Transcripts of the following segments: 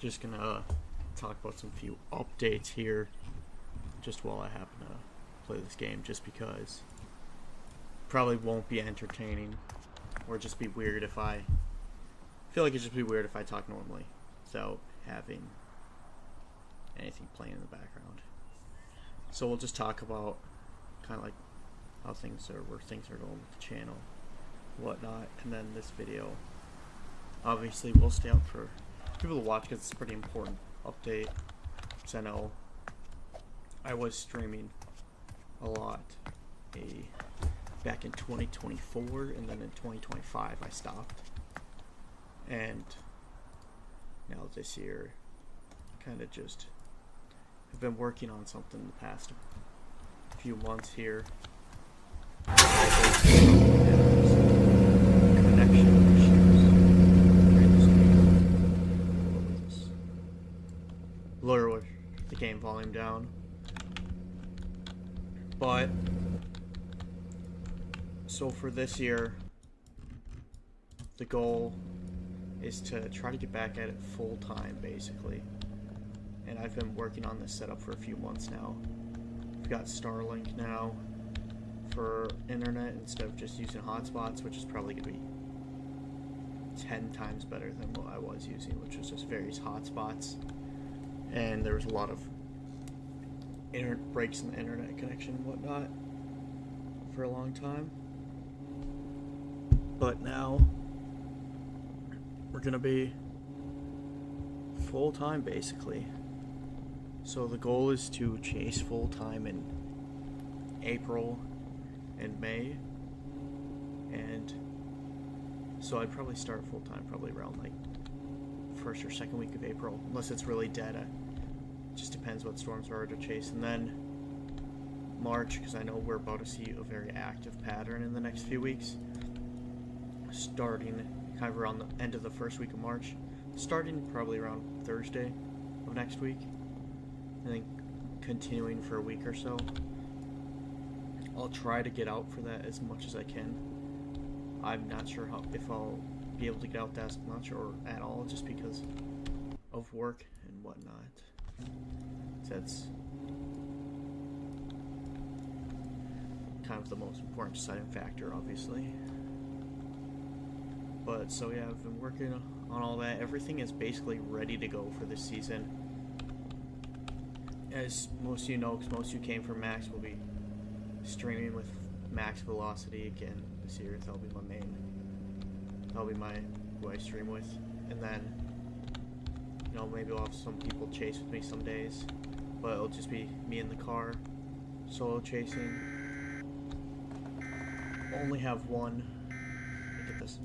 Just gonna talk about some few updates here, just while I happen to play this game, just because probably won't be entertaining, or just be weird if I feel like it'd just be weird if I talk normally without having anything playing in the background. So we'll just talk about kind of like how things are, where things are going with the channel, whatnot, and then this video obviously will stay up for people to watch because it's a pretty important update. Because I know I was streaming a lot back in 2024, and then in 2025 I stopped, and now this year kind of just have been working on something the past few months here. Lower the game volume down, but so for this year the goal is to try to get back at it full time basically, and I've been working on this setup for a few months now. We've got Starlink now for internet instead of just using hotspots, which is probably going to be 10 times better than what I was using, which was just various hotspots. And there was a lot of breaks in the internet connection and whatnot for a long time. But now we're going to be full time basically. So the goal is to chase full time in April and May. And so I'd probably start full time probably around like first or second week of April, unless it's really dead. It just depends what storms are to chase. And then March, because I know we're about to see a very active pattern in the next few weeks, starting kind of around the end of the first week of March, starting probably around Thursday of next week, and then continuing for a week or so. I'll try to get out for that as much as I can. I'm not sure if I'll be able to get out that much or at all, just because of work and whatnot. That's kind of the most important deciding factor, obviously. But so yeah, I've been working on all that. Everything is basically ready to go for this season. As most of you know, because most of you came from Max, we'll be streaming with Max Velocity again this year. That'll be my main. That'll be who I stream with, and then maybe I'll have some people chase with me some days, but it'll just be me in the car, solo chasing. Only have one. Look at this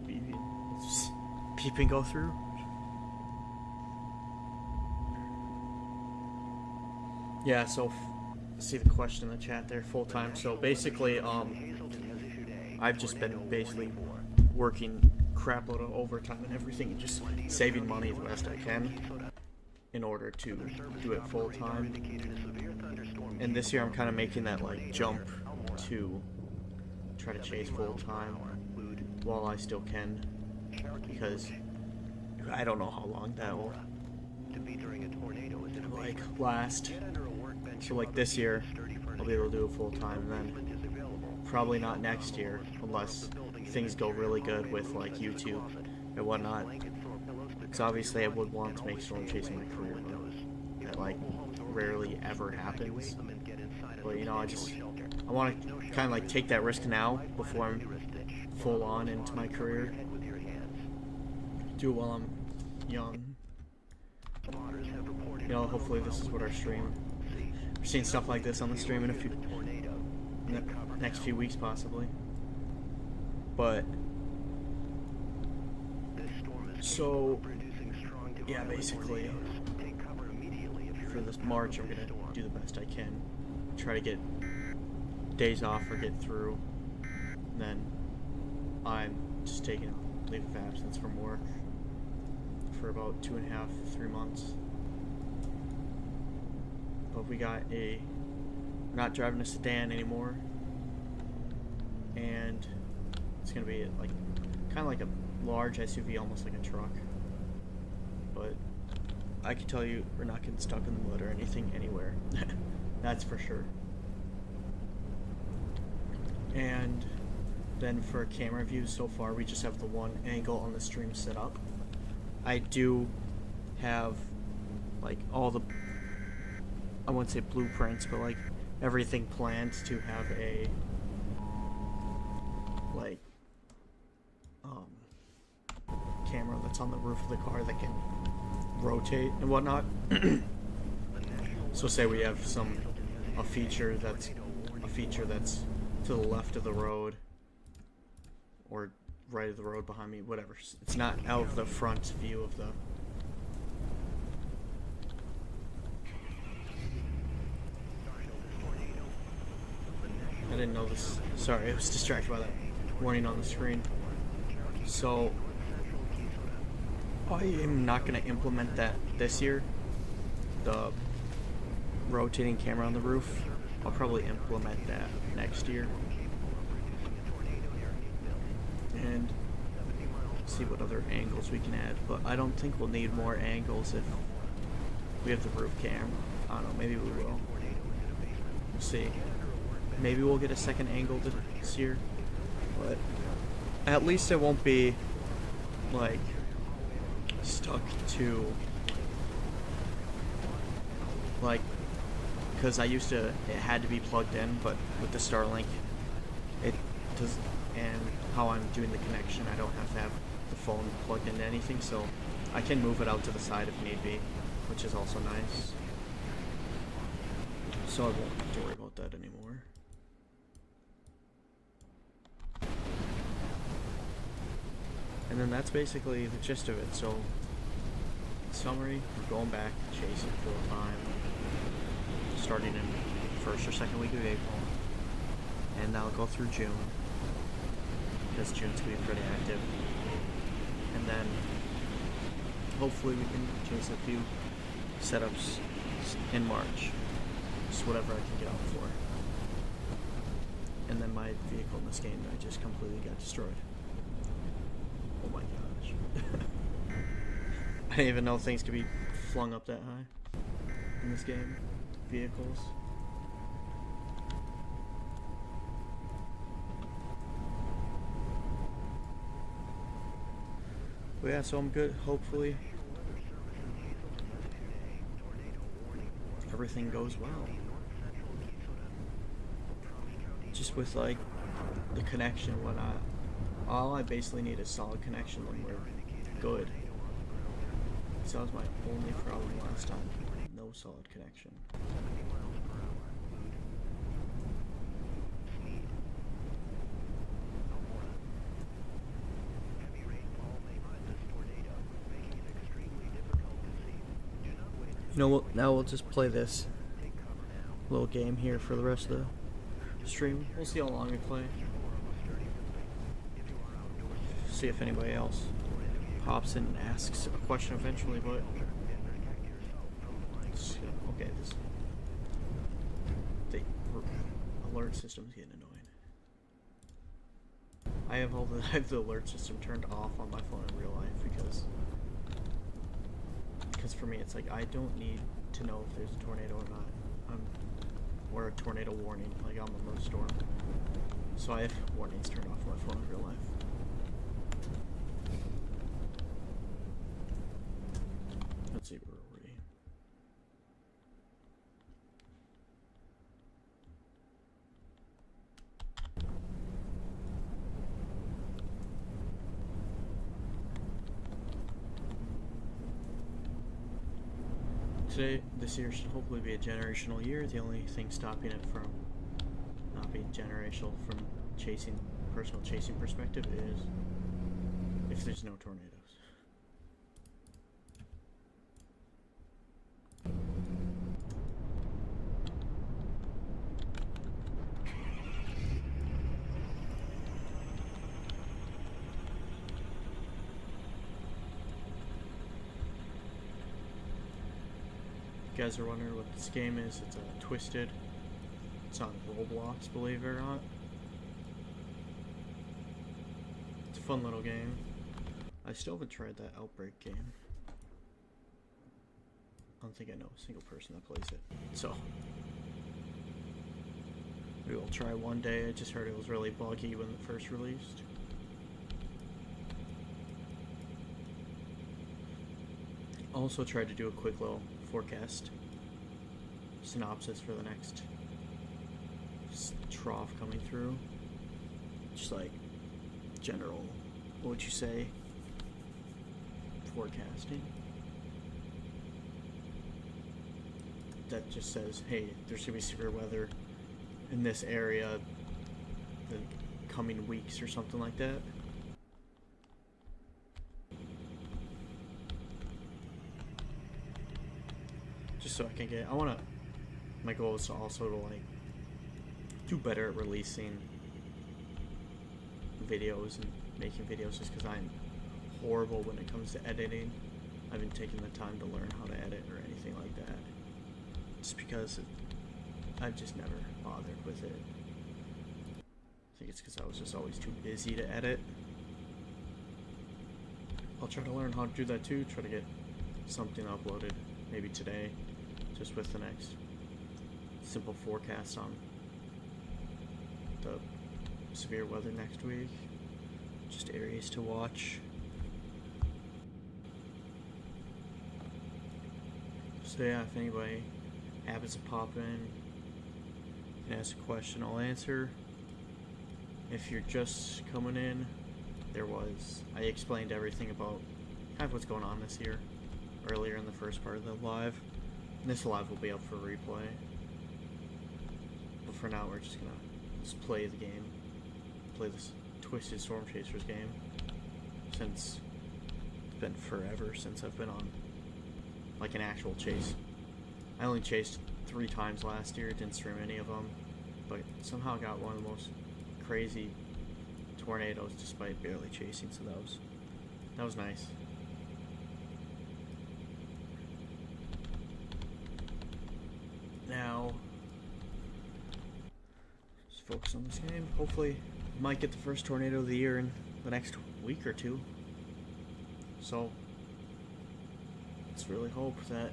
beeping. Let's beeping go through. Yeah. So see the question in the chat there. Full time. So basically, I've just been basically working crap load of overtime and everything, and just saving money the best I can in order to do it full time. And this year I'm kind of making that like jump to try to chase full time while I still can, because I don't know how long that will like last. So like this year I'll be able to do it full time, and then probably not next year unless things go really good with like YouTube and whatnot, because obviously I would want to make storm chasing my career, but that like rarely ever happens. But I want to kind of like take that risk now before I'm full on into my career. Do it while I'm young. Hopefully this is what our stream. We're seeing stuff like this on the stream in next few weeks possibly. But so yeah, basically for this March I'm gonna do the best I can, try to get days off or get through. And then I'm just taking a leave of absence from work for about 2.5 to 3 months. But we're not driving a sedan anymore, and it's gonna be like kind of like a large SUV, almost like a truck. But I can tell you we're not getting stuck in the mud or anything anywhere. That's for sure. And then for camera views, so far we just have the one angle on the stream set up. I do have like all the, I wouldn't say blueprints, but like everything planned to have a like camera that's on the roof of the car that can rotate and whatnot. So say we have a feature that's to the left of the road or right of the road behind me, whatever. It's not out of the front view of the I didn't know this. Sorry, I was distracted by that warning on the screen. So I am not going to implement that this year. The rotating camera on the roof. I'll probably implement that next year. And see what other angles we can add. But I don't think we'll need more angles if we have the roof cam. I don't know, maybe we will. We'll see. Maybe we'll get a second angle this year. But at least it won't be like stuck to like, because I used to, it had to be plugged in, but with the Starlink it does, and how I'm doing the connection, I don't have to have the phone plugged into anything, so I can move it out to the side if need be, which is also nice. So I won't have to worry about that anymore. And then that's basically the gist of it. So, in summary, we're going back, chasing full time, starting in first or second week of April, and that'll go through June, because June's gonna be pretty active. And then hopefully we can chase a few setups in March, just whatever I can get out for. And then my vehicle in this game, I just completely got destroyed. Oh my gosh. I didn't even know things could be flung up that high in this game. Vehicles. But yeah, so I'm good, hopefully. Everything goes well. Just with like the connection and whatnot. All I basically need is solid connection and we're good. So that was my only problem last time. No solid connection. You know what, now we'll just play this little game here for the rest of the stream. We'll see how long we play. See if anybody else hops in and asks a question eventually, but okay, this the alert system's getting annoying. I have the alert system turned off on my phone in real life because for me it's like I don't need to know if there's a tornado or not. Or a tornado warning, like on the storm. So I have warnings turned off on my phone in real life. Let's see, where are we? This year should hopefully be a generational year. The only thing stopping it from not being generational from personal chasing perspective is if there's no tornadoes. If you guys are wondering what this game is, it's Twisted. It's on Roblox, believe it or not. It's a fun little game. I still haven't tried that Outbreak game. don't think I know a single person that plays it. So maybe we'll try one day. I just heard it was really buggy when it first released. Also tried to do a quick little forecast synopsis for the next trough coming through. Just like general, what would you say, forecasting. That just says, hey, there's gonna be severe weather in this area the coming weeks or something like that. Just so I can get, my goal is to also to like do better at releasing videos and making videos, just because I'm horrible when it comes to editing. I haven't taken the time to learn how to edit or anything like that, just because I've just never bothered with it. I think it's because I was just always too busy to edit. I'll try to learn how to do that too, try to get something uploaded maybe today, just with the next simple forecast on the severe weather next week. Just areas to watch. So yeah, if anybody happens to pop in and ask a question, I'll answer. If you're just coming in, I explained everything about kind of what's going on this year earlier in the first part of the live. And this live will be up for replay. But for now, we're just gonna play the game. Play this Twisted Storm Chasers game. Since it's been forever since I've been on like an actual chase. I only chased 3 times last year, didn't stream any of them, but somehow got one of the most crazy tornadoes despite barely chasing, so that was nice. Now, just focus on this game. Hopefully, might get the first tornado of the year in the next week or 2. So, let's really hope that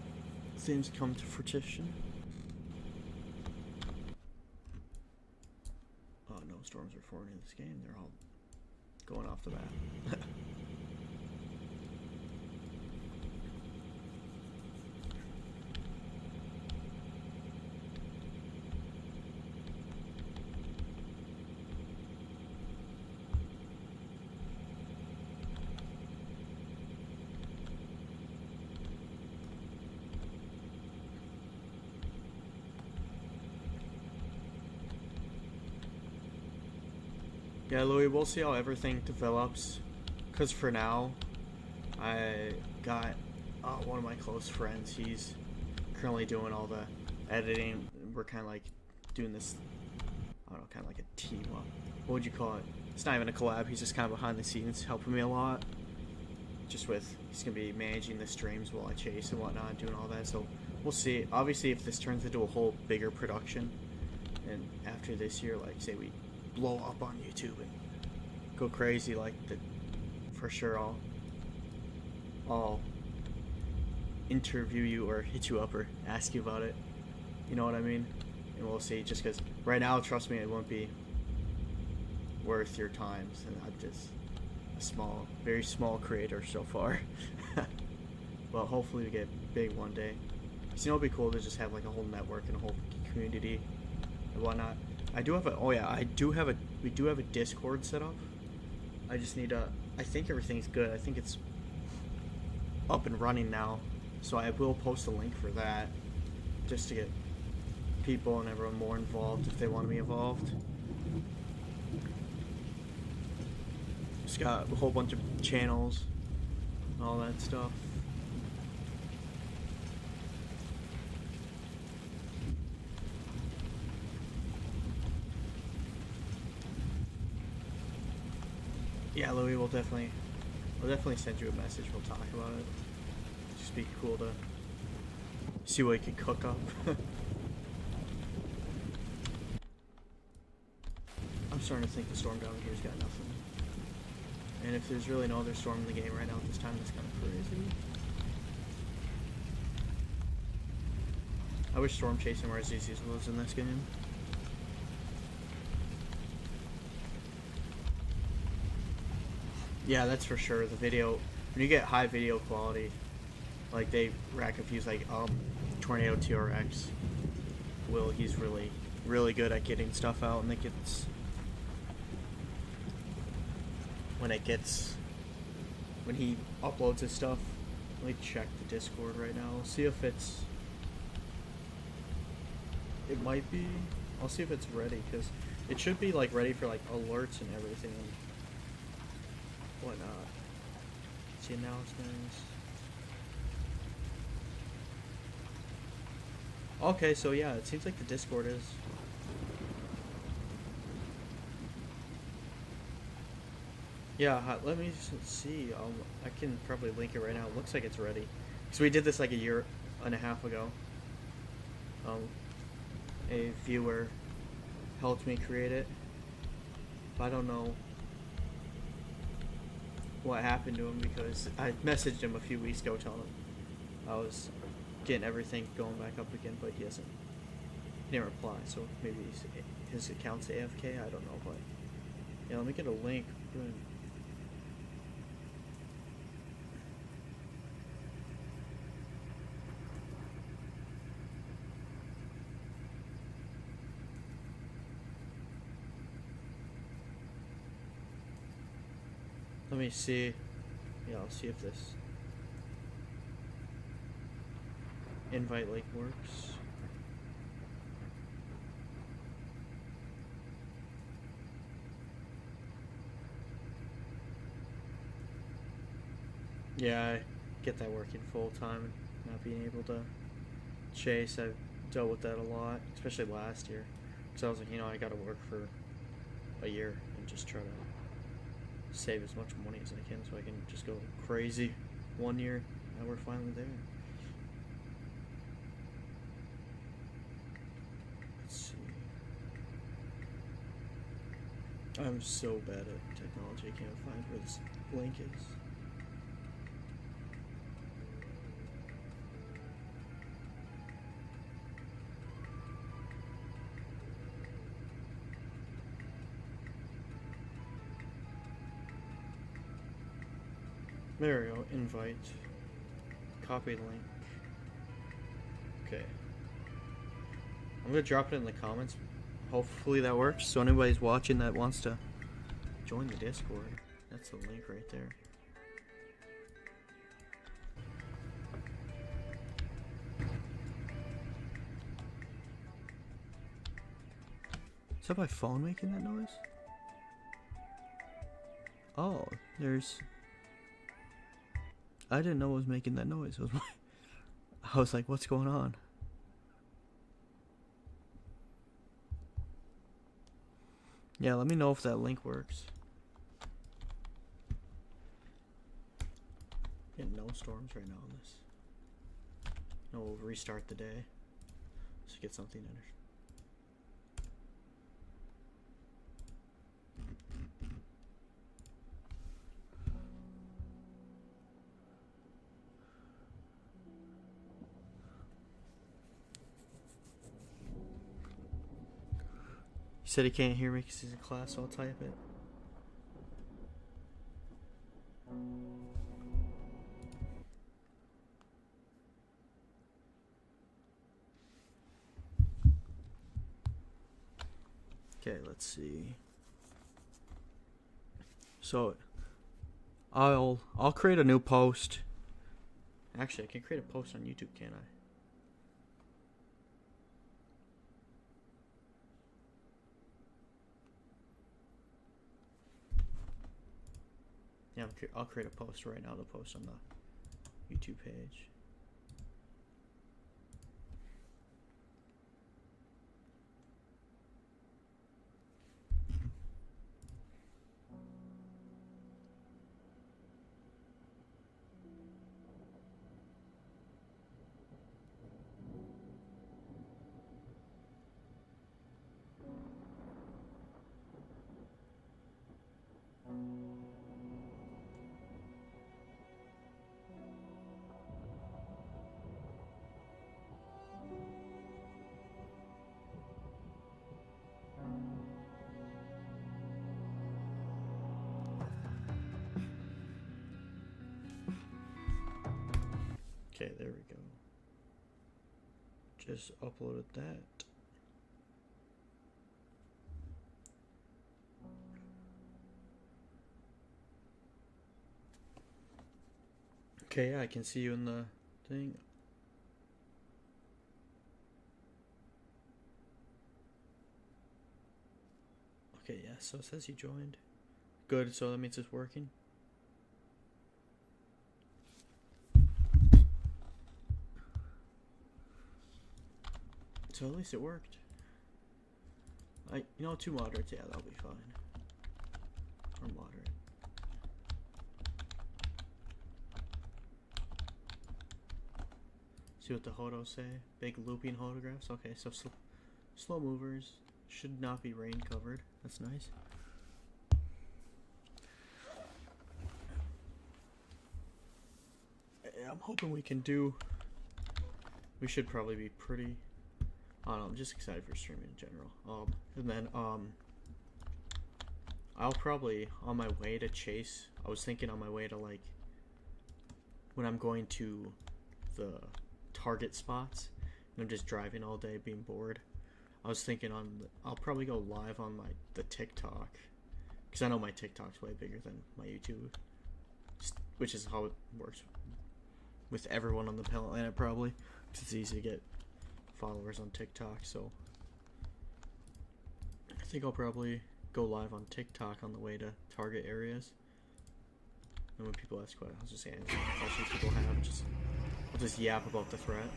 things come to fruition. Oh, no storms are forming in this game. They're all going off the bat. Yeah, Louis, we'll see how everything develops. Because for now, I got one of my close friends. He's currently doing all the editing. We're kind of like doing this, I don't know, kind of like a team up. What would you call it? It's not even a collab. He's just kind of behind the scenes helping me a lot. Just with, he's going to be managing the streams while I chase and whatnot, doing all that. So we'll see. Obviously, if this turns into a whole bigger production, and after this year, like say we blow up on YouTube and go crazy, like that, for sure I'll interview you or hit you up or ask you about it, you know what I mean? And we'll see, just because right now, trust me, it won't be worth your time, and I'm just a small, very small creator so far. Well, hopefully we get big one day. So, you know, it'd be cool to just have like a whole network and a whole community and whatnot. We do have a Discord set up. I just need I think everything's good. I think it's up and running now. So I will post a link for that, just to get people and everyone more involved if they want to be involved. Just got a whole bunch of channels and all that stuff. Yeah, Louis, we'll definitely send you a message. We'll talk about it. Just be cool to see what you can cook up. I'm starting to think the storm down here's got nothing. And if there's really no other storm in the game right now at this time, that's kind of crazy. I wish storm chasing were as easy as it was in this game. Yeah, that's for sure. The video, when you get high video quality, like they rack of views, like Tornado TRX, he's really good at getting stuff out, and when he uploads his stuff. Let me check the Discord right now. I'll see if it might be. I'll see if it's ready, because it should be like ready for like alerts and everything and whatnot. See announcements. Okay, so yeah, it seems like the Discord is. Yeah, let me see. I can probably link it right now. It looks like it's ready. So we did this like a year and a half ago. A viewer helped me create it. But I don't know what happened to him, because I messaged him a few weeks ago telling him I was getting everything going back up again, but he didn't reply. So maybe his account's AFK. I don't know, but yeah, let me get a link. Let me see. Yeah, I'll see if this invite link works. Yeah, I get that working full time, not being able to chase. I've dealt with that a lot, especially last year. So I was like, I gotta work for a year and just try to save as much money as I can so I can just go crazy 1 year. Now we're finally there. Let's see. I'm so bad at technology, I can't find where this link is. There we go, invite. Copy the link. Okay. I'm gonna drop it in the comments. Hopefully that works. So anybody's watching that wants to join the Discord, that's the link right there. Is that my phone making that noise? Oh, I didn't know it was making that noise. It was I was like, what's going on? Yeah, let me know if that link works. Getting no storms right now on this. No, we'll restart the day. Just get something in. He said he can't hear me because he's in class, so I'll type it. Okay, let's see. So I'll create a new post. Actually, I can create a post on YouTube, can't I? Yeah, I'll create a post right now to post on the YouTube page. Okay, there we go. Just uploaded that. Okay, yeah, I can see you in the thing. Okay, yeah, so it says you joined. Good, so that means it's working. So at least it worked. You know, 2 moderates, yeah, that'll be fine. Or moderate. See what the hodos say? Big looping photographs. Okay, so slow movers should not be rain covered. That's nice. I'm hoping we can do. We should probably be pretty. I don't know. I'm just excited for streaming in general. And then I'll probably on my way to Chase. I was thinking on my way to like when I'm going to the Target spots and I'm just driving all day being bored. I was thinking I'll probably go live on the TikTok because I know my TikTok's way bigger than my YouTube, which is how it works with everyone on the planet probably. Cause it's easy to get followers on TikTok, so I think I'll probably go live on TikTok on the way to Target areas. And when people ask questions, I'll just answer the questions people have. I'll just yap about the threat.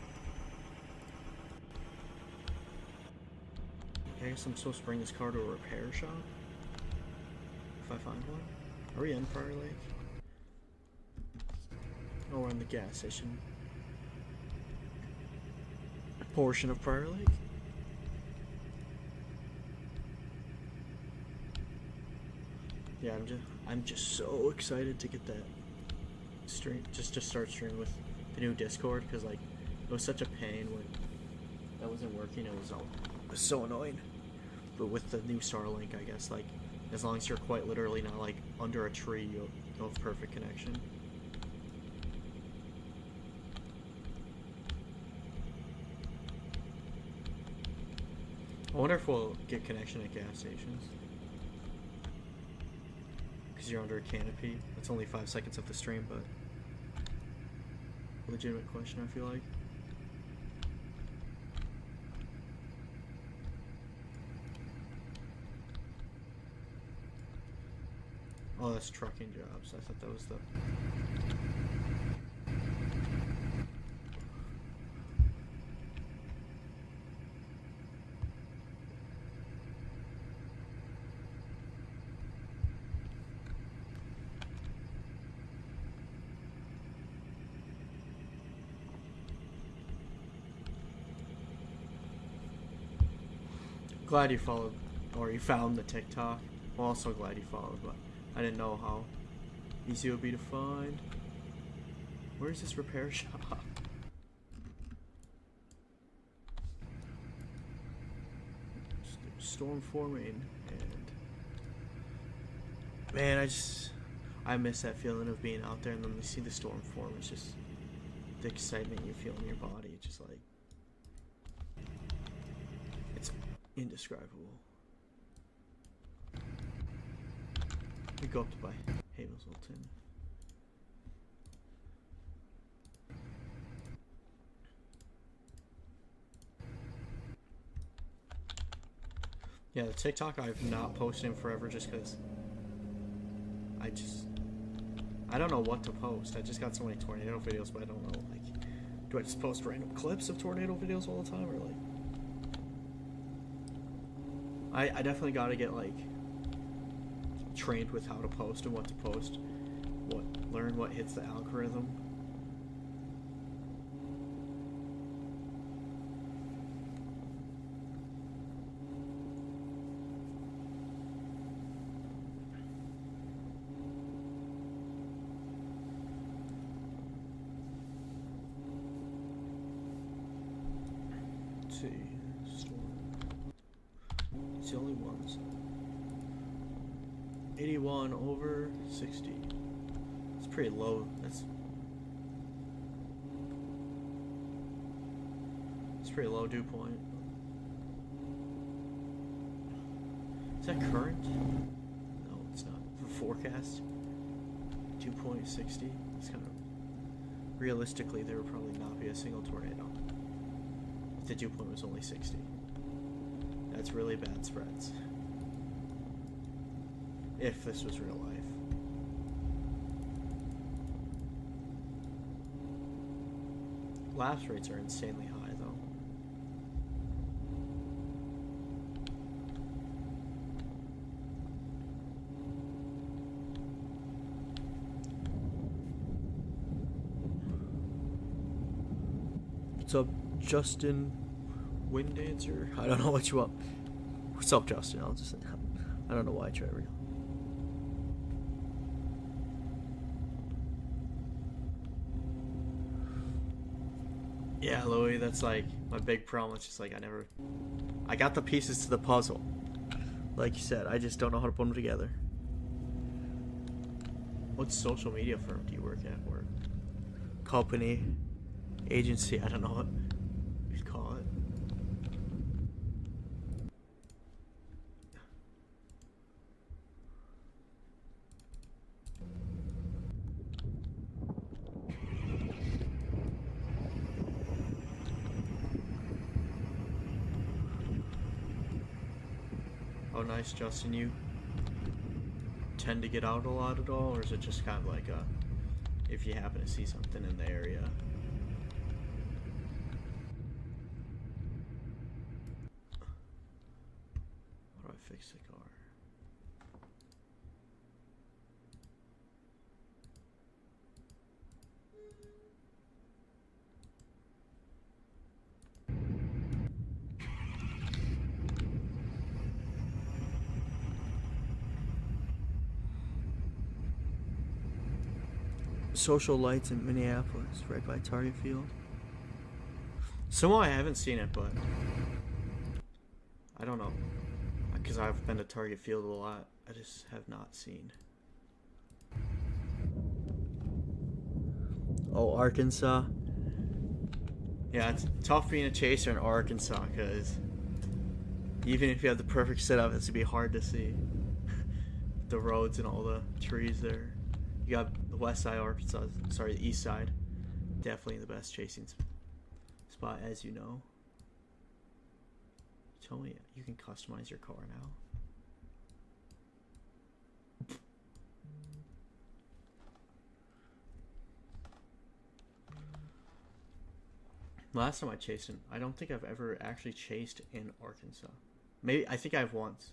I guess I'm supposed to bring this car to a repair shop if I find one. Are we in Prior Lake? Oh, we're in the gas station portion of Prior Lake. Yeah, I'm just so excited to get that stream, just to start streaming with the new Discord, because like it was such a pain when that wasn't working. It was so annoying. But with the new Starlink, I guess like as long as you're quite literally not like under a tree, you'll have perfect connection. I wonder if we'll get connection at gas stations. Because you're under a canopy. That's only 5 seconds of the stream, but legitimate question, I feel like. Oh, that's trucking jobs. I thought that was the... Glad you followed, or you found the TikTok. I'm also glad you followed, but I didn't know how easy it would be to find. Where is this repair shop? Storm forming, and man, I miss that feeling of being out there and then you see the storm form. It's just the excitement you feel in your body. It's just like it's indescribable. We go up to buy Hazelton. Yeah, the TikTok I've not posted in forever just because I don't know what to post. I just got so many tornado videos, but I don't know, like, do I just post random clips of tornado videos all the time, or like I definitely gotta get like trained with how to post and what to post, learn what hits the algorithm. Let's see, it's the only ones. 81 over 60. It's pretty low. pretty low dew point. Is that current? No, it's not. The forecast? Dew point 60? It's kind of... Realistically, there would probably not be a single tornado if the dew point was only 60. That's really bad spreads. If this was real life. Lapse rates are insanely high, though. What's up, Justin Wind Dancer? I don't know what you want. What's up, Justin? I don't know why I tried real. Yeah, Louis, that's like my big problem. It's just like I got the pieces to the puzzle. Like you said, I just don't know how to put them together. What social media firm do you work at? Or company, agency? I don't know what you'd call it. Oh, nice, Justin. You tend to get out a lot at all, or is it just kind of like if you happen to see something in the area? How do I fix the car? Social Lights in Minneapolis, right by Target Field. Somehow I haven't seen it, but I don't know, because I've been to Target Field a lot. I just have not seen. Oh, Arkansas. Yeah, it's tough being a chaser in Arkansas, because even if you have the perfect setup, it's gonna be hard to see the roads and all the trees there. You got the west side of Arkansas, sorry, the east side. Definitely the best chasing spot, as you know. You told me you can customize your car now. Last time I chased him, I don't think I've ever actually chased in Arkansas. Maybe, I think I have once.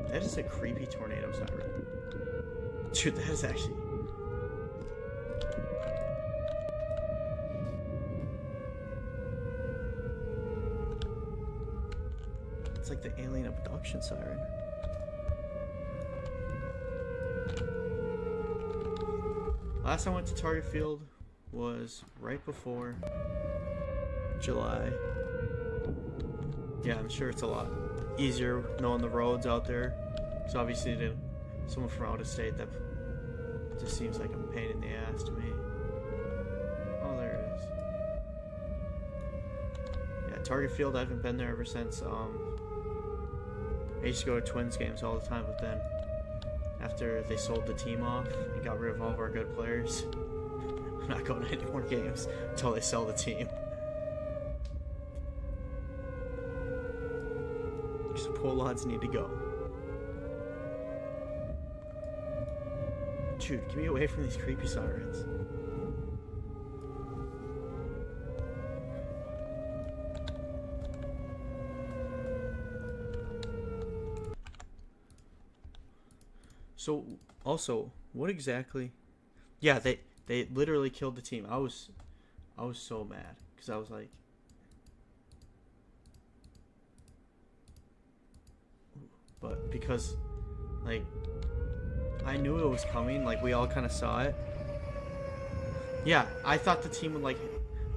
That is a creepy tornado siren. Dude, that is actually... It's like the alien abduction siren. Last time I went to Target Field was right before July. Yeah, I'm sure it's a lot easier knowing the roads out there. Because obviously, someone from out of state, that just seems like a pain in the ass to me. Oh, there it is. Yeah, Target Field, I haven't been there ever since. I used to go to Twins games all the time, but then after they sold the team off and got rid of all of our good players, I'm not going to any more games until they sell the team. Just pool odds need to go. Dude, get me away from these creepy sirens. So, also, what exactly? Yeah, they literally killed the team. I was so mad because I was like, but because, like, I knew it was coming. Like, we all kind of saw it. Yeah, I thought the team would, like,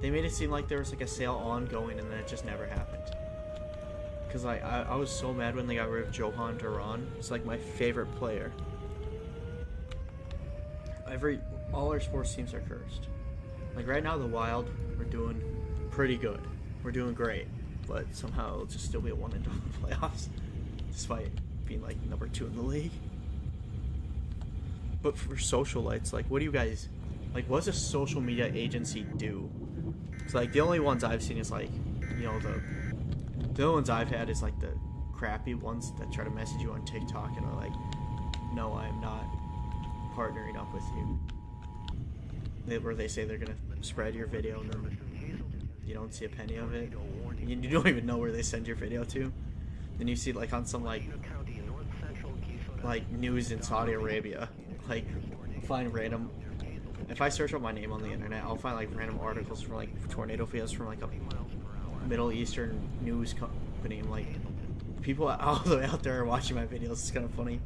they made it seem like there was like a sale ongoing, and then it just never happened. Cause like I was so mad when they got rid of Johan Duran. It's like my favorite player. all our sports teams are cursed. Like right now, the Wild, we're doing pretty good. We're doing great, but somehow it'll just still be a 1-0 in the playoffs, despite being like number 2 in the league. But for socialites, like, what do you guys, like, what does a social media agency do? It's like the only ones I've seen is like, you know, the only ones I've had is like the crappy ones that try to message you on TikTok and are like, no, I'm not partnering up with you. Where they say they're gonna spread your video and then you don't see a penny of it. You don't even know where they send your video to. Then you see like on some like news in Saudi Arabia, like find random. If I search up my name on the internet, I'll find like random articles from like tornado videos from like a Middle Eastern news company. I'm like, people all the way out there are watching my videos. It's kind of funny.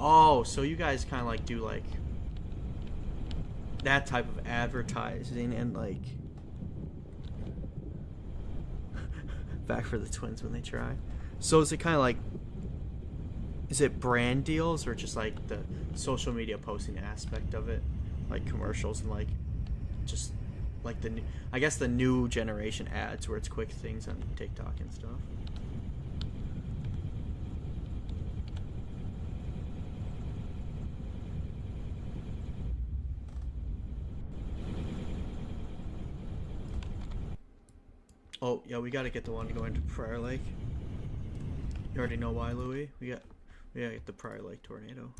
Oh, so you guys kind of like do like that type of advertising and like back for the Twins when they try. So is it kind of like, is it brand deals or just like the social media posting aspect of it, like commercials and like just like the new, I guess the new generation ads where it's quick things on TikTok and stuff? Oh, yeah, we gotta get the one going to Prior Lake. You already know why, Louis. We gotta get the Prior Lake tornado.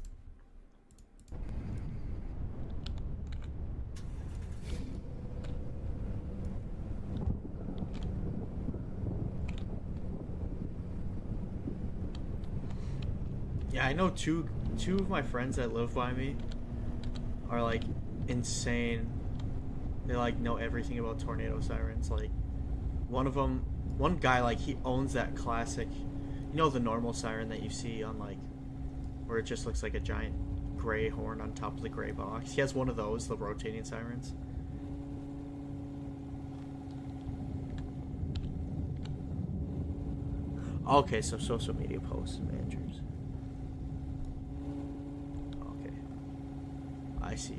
Yeah, I know two of my friends that live by me are like insane. They like know everything about tornado sirens. Like one guy, like he owns that classic, you know, the normal siren that you see on like where it just looks like a giant gray horn on top of the gray box. He has one of those, the rotating sirens. Okay, so social media posts and managers. Okay, I see.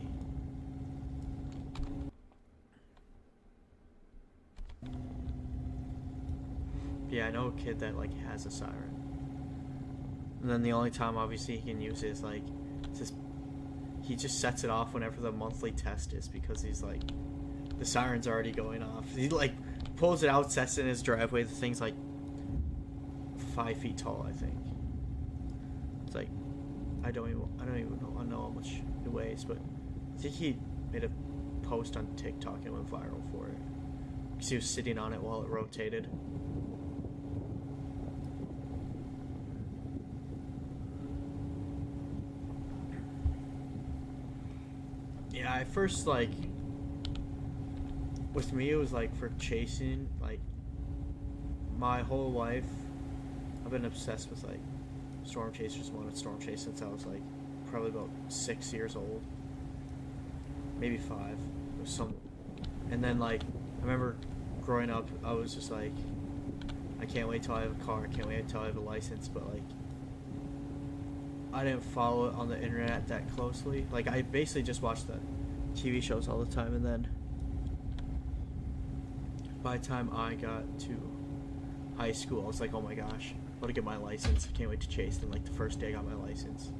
Yeah, I know a kid that like has a siren, and then the only time obviously he can use it is like just he just sets it off whenever the monthly test is, because he's like the siren's already going off. He like pulls it out, sets it in his driveway. The thing's like 5 feet tall, I think. It's like I don't even know how much it weighs, but I think he made a post on TikTok and went viral for it because he was sitting on it while it rotated. Yeah, I first like with me it was like for chasing, like my whole life I've been obsessed with like storm chasers. Wanted storm chase since I was like probably about 6 years old, maybe 5. It was some, and then like I remember growing up, I was just like, I can't wait till I have a car. I can't wait till I have a license. But like, I didn't follow it on the internet that closely. Like I basically just watched the TV shows all the time, and then by the time I got to high school, I was like, oh my gosh, I want to get my license. I can't wait to chase. And like the first day I got my license,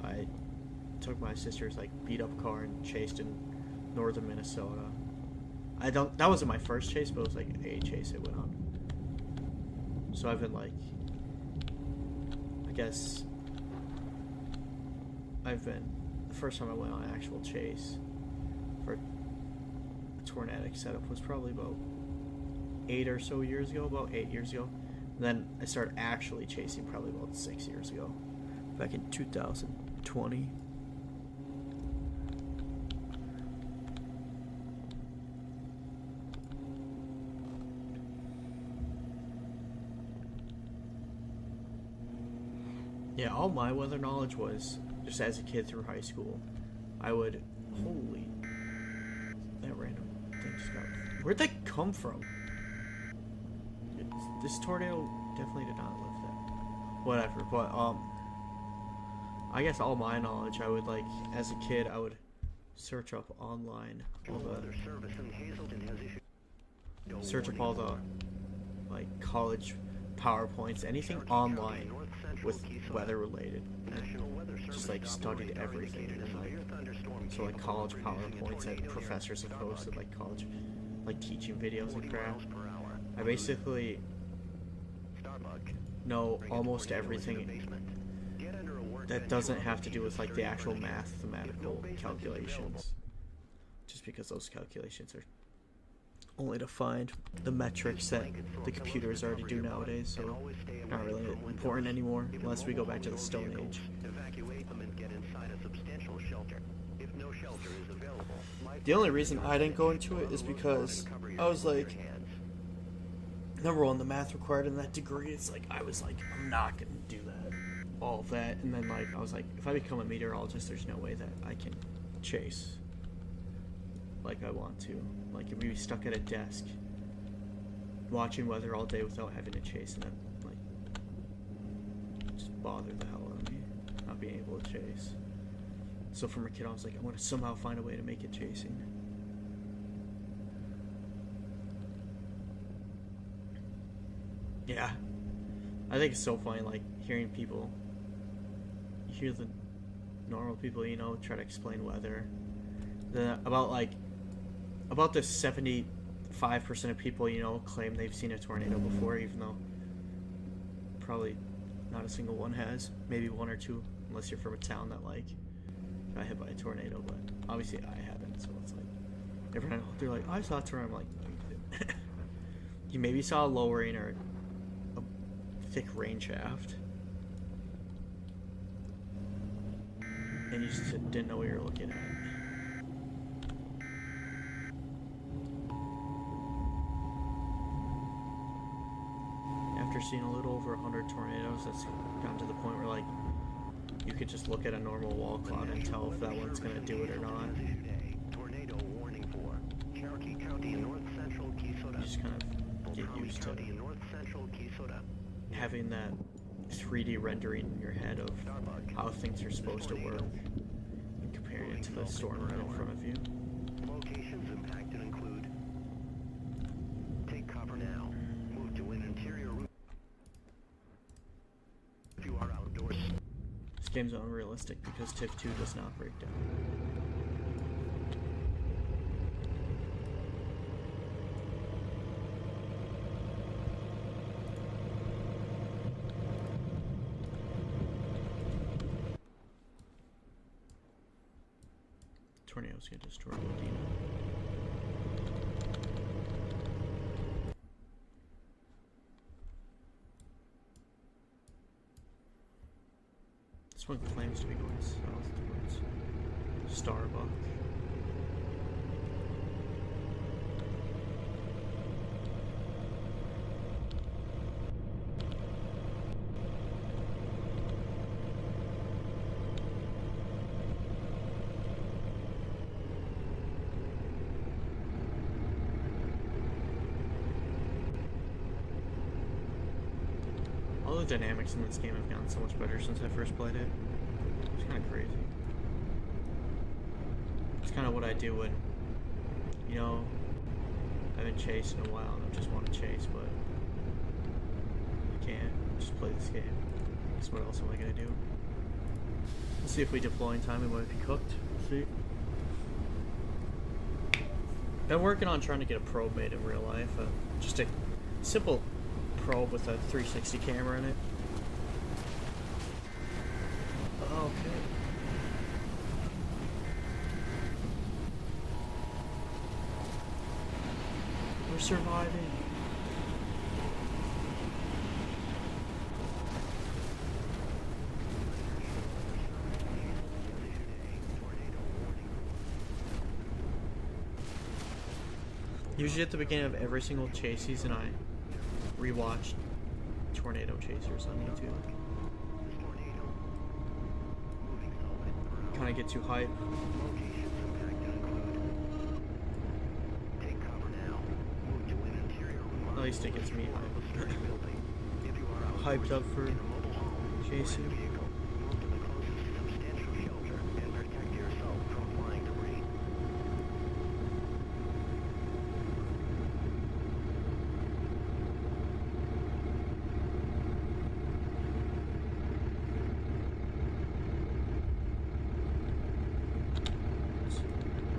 I took my sister's like beat up car and chased in northern Minnesota. That wasn't my first chase, but it was like a chase it went on. So I've been like, I guess the first time I went on an actual chase for a tornadic setup was probably about 8 years ago. And then I started actually chasing probably about 6 years ago, back in 2020. Yeah, all my weather knowledge was just as a kid through high school. I would, holy, that random thing just got, where'd that come from? This tornado definitely did not lift that. Whatever, but I guess all my knowledge, I would like, as a kid, I would search up online all the, search up all the, like, college PowerPoints, anything online with weather related. Just like studied everything, and then like, so like college PowerPoints that professors have posted, like college, like teaching videos and crap. I basically know almost everything that doesn't have to do with like the actual mathematical calculations, just because those calculations are only to find the metrics that the computers already do nowadays, so not really important anymore unless we go back to the Stone Age. The only reason I didn't go into it is because I was like, number one, the math required in that degree, it's like, I was like, I'm not gonna do that, all of that, and then like, I was like, if I become a meteorologist, there's no way that I can chase like I want to. Like, if we be stuck at a desk watching weather all day without having to chase, and then like just bother the hell out of me not being able to chase. So from a kid I was like, I want to somehow find a way to make it chasing. Yeah, I think it's so funny, like hearing people, you hear the normal people, you know, try to explain weather, then about the 75% of people, you know, claim they've seen a tornado before, even though probably not a single one has. Maybe one or two, unless you're from a town that like got hit by a tornado. But obviously I haven't, so it's like everyone, they're like, I saw a tornado. I'm like, no, you didn't. You maybe saw a lowering or a thick rain shaft, and you just didn't know what you were looking at. After seeing a little over 100 tornadoes, that's gotten to the point where like you could just look at a normal wall cloud and tell if that one's gonna do it or not. You just kind of get used to having that 3D rendering in your head of how things are supposed to work and comparing it to the storm right in front of you. Locations impacted include take cover now. Move to an interior route if you are outdoors. This game's unrealistic because TIF2 does not break down. Tornadoes get destroyed Medina. This one claims to be going south towards Starbuck. All the dynamics in this game have gotten so much better since I first played it. It's kind of crazy. It's kind of what I do when, you know, I haven't chased in a while and I just want to chase, but I can't. Just play this game. Guess what else am I gonna do? Let's see if we deploy in time. We might be cooked. Let's see. Been working on trying to get a probe made in real life. Just a simple probe with a 360 camera in it. Okay. We're surviving. Usually at the beginning of every single chase season, I rewatch Tornado Chasers on YouTube. Kind of get too hype. Take cover now. Move to least it gets me If you are hyped up for in a mobile home or in a chasing. vehicle, move to the closest substantial shelter and protect yourself from flying debris.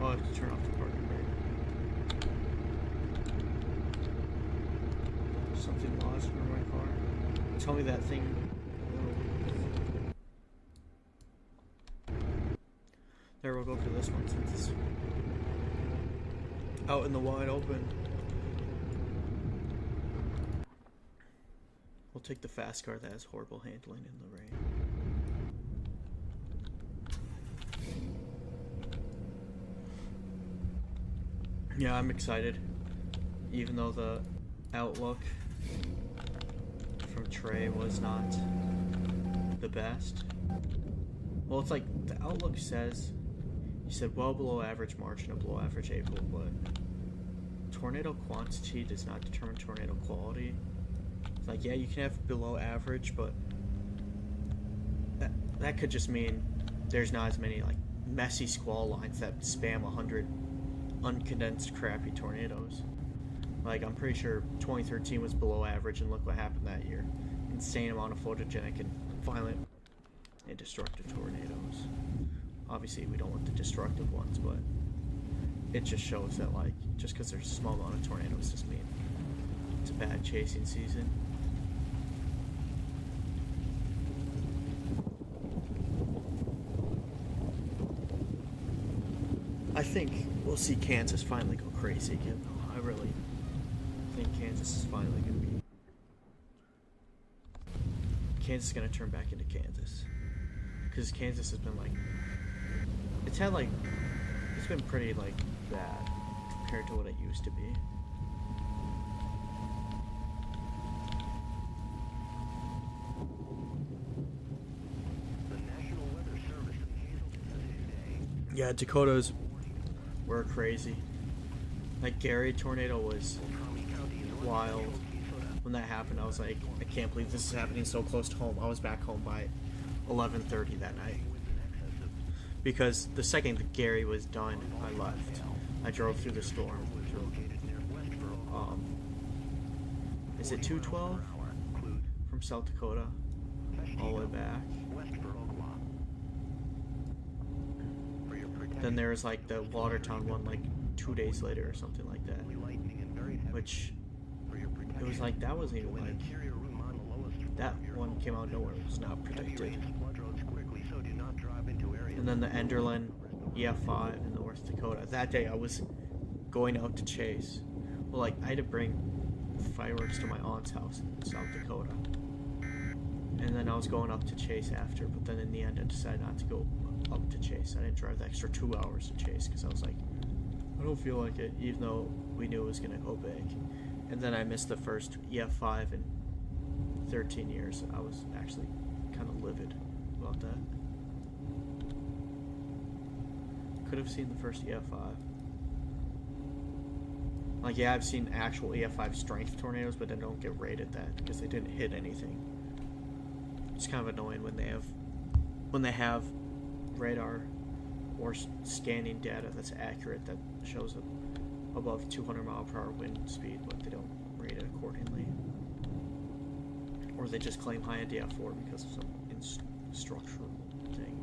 Oh, I have to turn off the parking brake. Something lost in my car. Tell me that thing. There, we'll go for this one since it's out in the wide open. We'll take the fast car that has horrible handling in the rain. Yeah, I'm excited. Even though the outlook from Trey was not the best. Well, it's like the outlook says, you said well below average March and a below average April, but tornado quantity does not determine tornado quality. It's like, yeah, you can have below average, but that could just mean there's not as many like messy squall lines that spam 100 uncondensed crappy tornadoes. Like, I'm pretty sure 2013 was below average, and look what happened that year. Insane amount of photogenic and violent and destructive tornadoes. Obviously, we don't want the destructive ones, but it just shows that, like, just because there's a small amount of tornadoes doesn't mean it's a bad chasing season. I think we'll see Kansas finally go crazy again, though. I really think Kansas is finally going to be... Kansas is going to turn back into Kansas. Because Kansas has been, like... It's had, like... It's been pretty, like, bad compared to what it used to be. The National Weather Service in Hazleton says today Yeah, Dakotas were crazy. Like, Gary tornado was wild. When that happened, I was like, I can't believe this is happening so close to home. I was back home by 11:30 that night. Because the second that Gary was done, I left. I drove through the storm. Is it 212? From South Dakota all the way back. Then there was like the Watertown one like 2 days later or something like that. Which, it was like, that wasn't even like, that one came out of nowhere, it was not predicted. And then the Enderlin EF5 in North Dakota. That day I was going out to chase. Well, like, I had to bring fireworks to my aunt's house in South Dakota. And then I was going up to chase after, but then in the end I decided not to go up to chase. I didn't drive the extra 2 hours to chase because I was like, I don't feel like it, even though we knew it was going to go big. And then I missed the first EF5 in 13 years. I was actually kind of livid about that. Could have seen the first EF5. Like, yeah, I've seen actual EF5 strength tornadoes, but they don't get rated that because they didn't hit anything. It's kind of annoying when they have radar or scanning data that's accurate that shows above 200 mile per hour wind speed, but they don't rate it accordingly. Or they just claim high NDF4 because of some structural thing.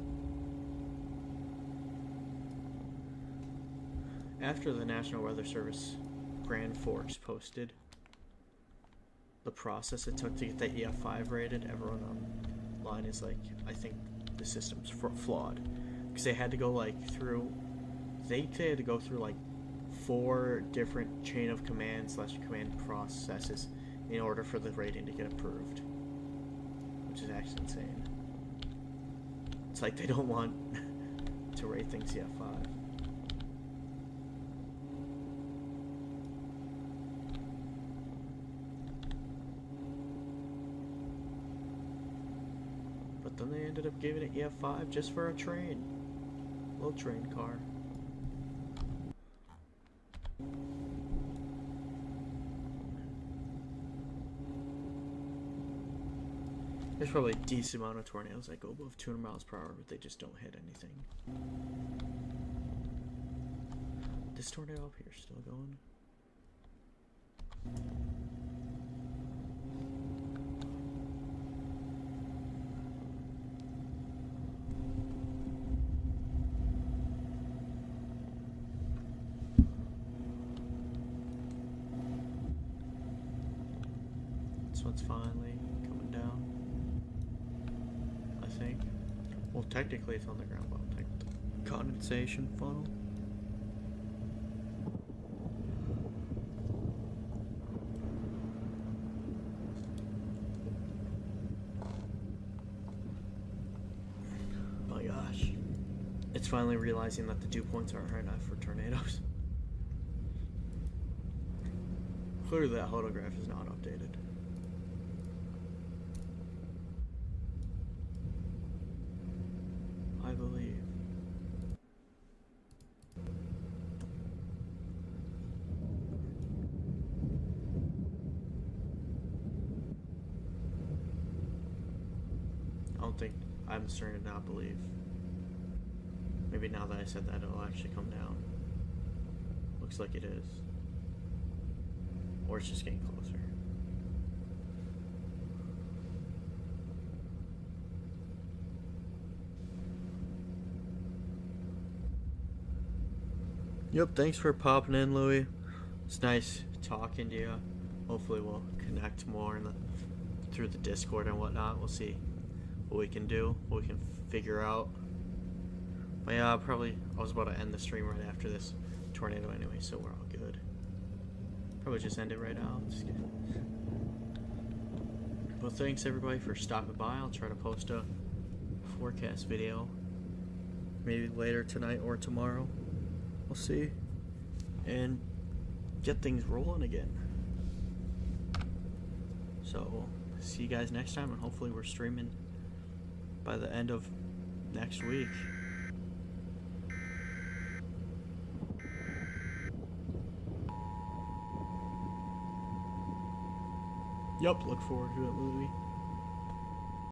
After the National Weather Service Grand Forks posted the process it took to get that EF5 rated, everyone online is like, I think the system's flawed. Because they had to go like through, they had to go through like 4 different chain of command / command processes in order for the rating to get approved. Which is actually insane. It's like they don't want to rate things EF5. But then they ended up giving it EF5 just for a train. Little train car. There's probably a decent amount of tornadoes that go above 200 miles per hour, but they just don't hit anything. This tornado up here is still going. This one's finally coming down, I think. Well, technically it's on the ground, but I'll take the condensation funnel. Oh my gosh. It's finally realizing that the dew points aren't high enough for tornadoes. Clearly that photograph is not updated. I believe. I'm starting to not believe. Maybe now that I said that, it'll actually come down. Looks like it is. Or it's just getting closer. Yep, thanks for popping in, Louie. It's nice talking to you. Hopefully we'll connect more through the Discord and whatnot. We'll see what we can do, what we can figure out. But yeah, I was about to end the stream right after this tornado anyway, so we're all good. Probably just end it right now. Just kidding. Well, thanks everybody for stopping by. I'll try to post a forecast video maybe later tonight or tomorrow. We'll see. And get things rolling again. So we'll see you guys next time, and hopefully we're streaming by the end of next week. Yup, look forward to it, Louie.